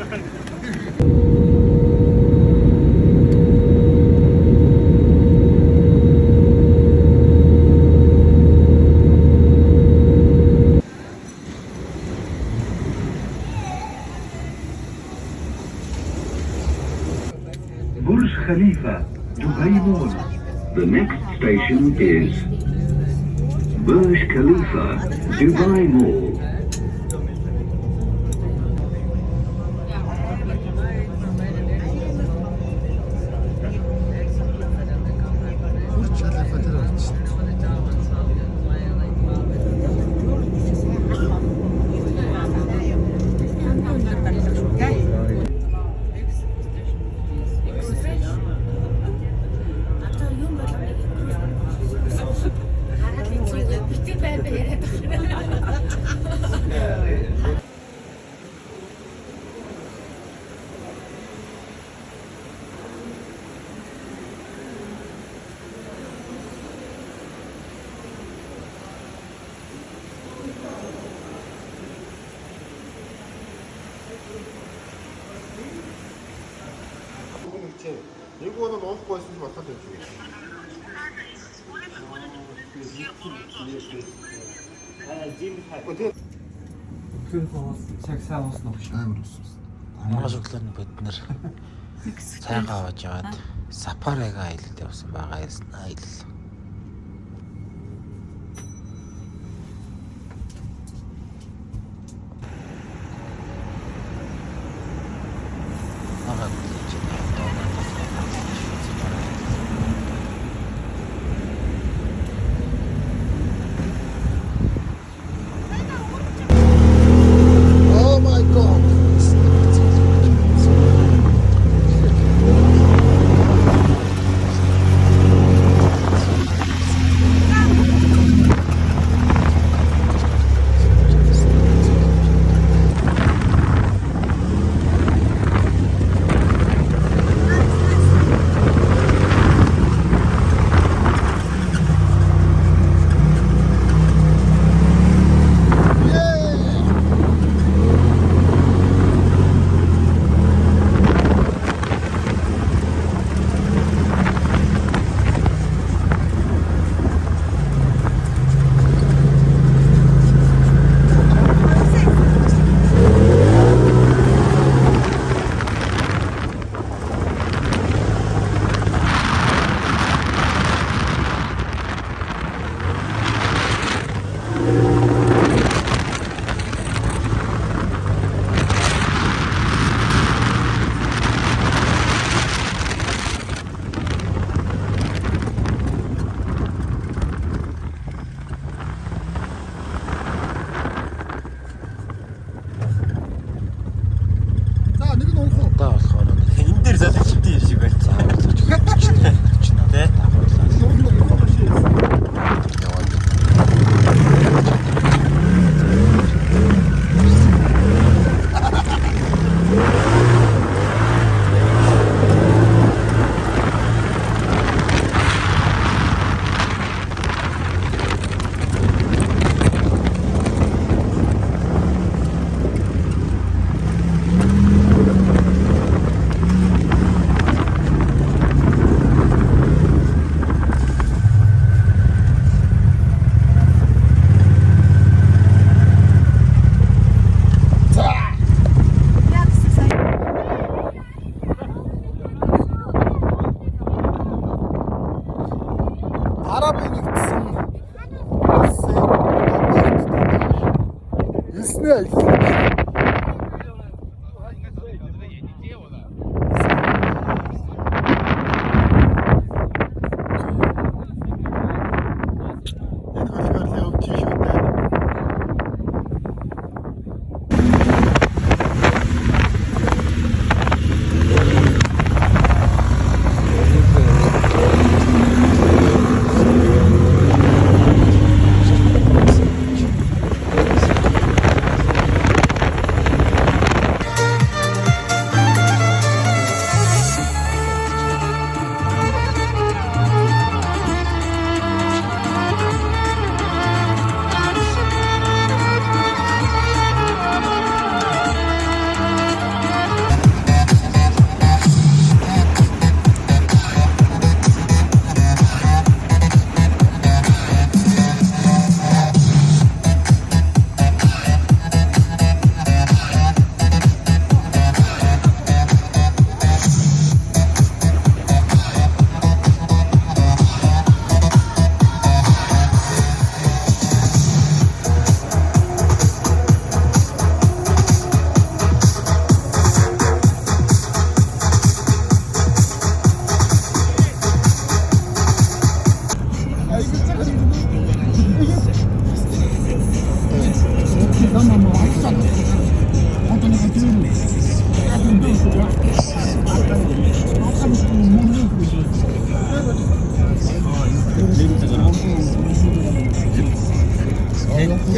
Burj Khalifa, Dubai Mall. The next station is Burj Khalifa, Dubai Mall. 이거는 넣을 수가 있으면 맡아 되지. Монголчууд бид нэр цайгаа аваад яваад сафарига аялалд явсан байгаа юм аялал.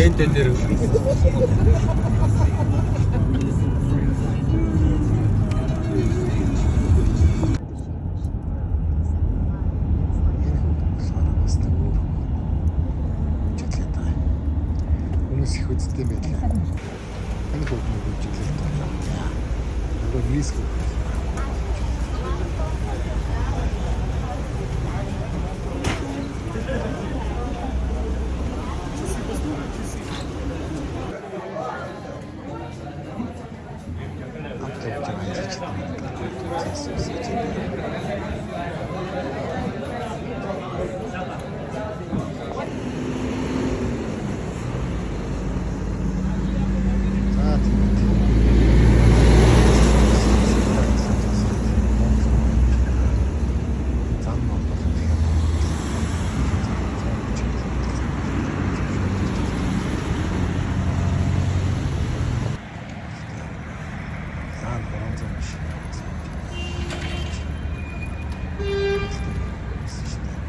Entenderam? Хүмүүс их үзтээ байлаа. Энэ хөлт нэг үжилээ. Одоо риск.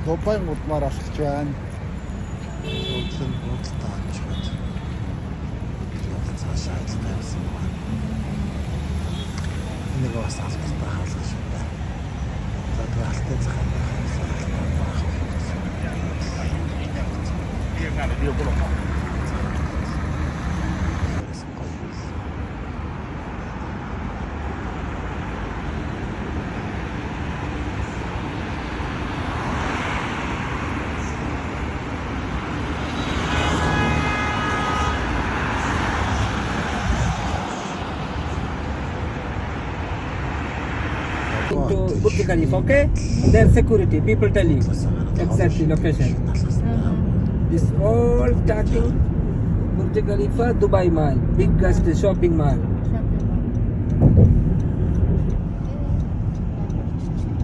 Дубай модмаар алхаж байна. Худалдаа авч бод. Тэгээд цаашаа ажилласан байна. Нэг бас албатай хаалгаж байна. За тэгээд алтай захаа байх. To Burj Khalifa, okay? Their security, people tell you exactly location. This all starting Burj Khalifa, Dubai Mall, biggest shopping mall.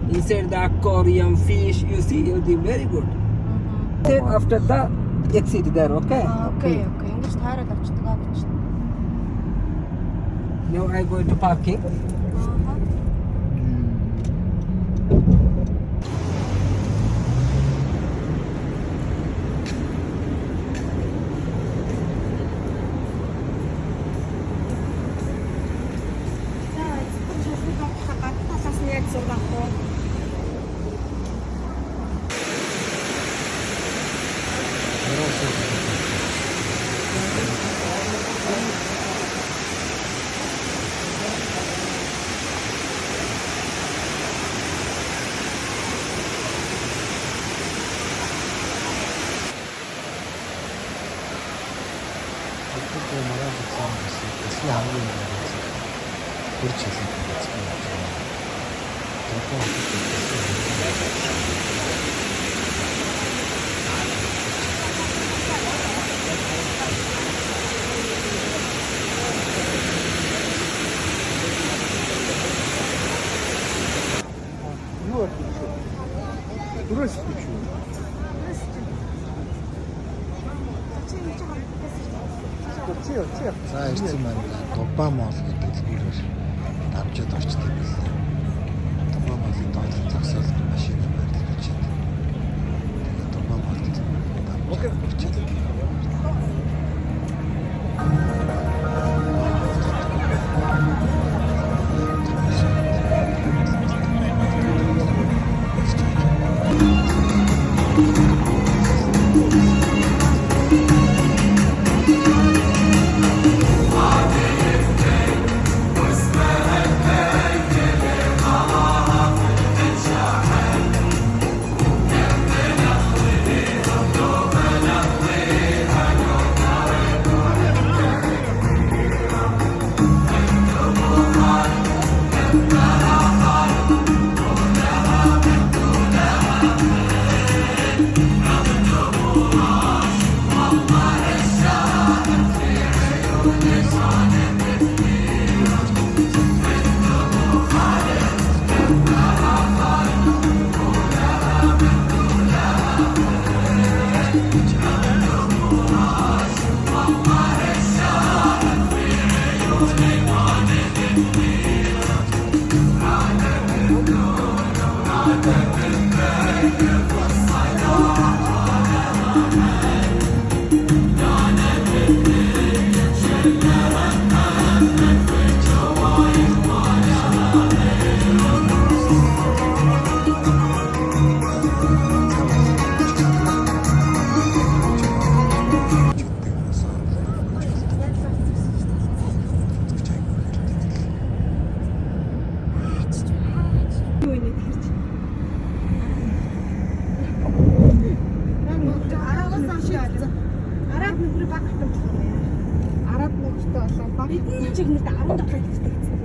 Inside the aquarium, fish, you see, you'll be very good. Then after the exit there, okay? Окей. Ингэж таараад авчдаг аа гэж. Now I go to parking. За ирсэн маань Дубай Мол гэдэг дэлгүүрээр давжод орчдөг гэсэн. Дубай Молын доотлох зогсоол машин байдаг гэж байна. Тэгээд Дубай Молд давжод орчдөг. бидний чигнэлд 17 дахь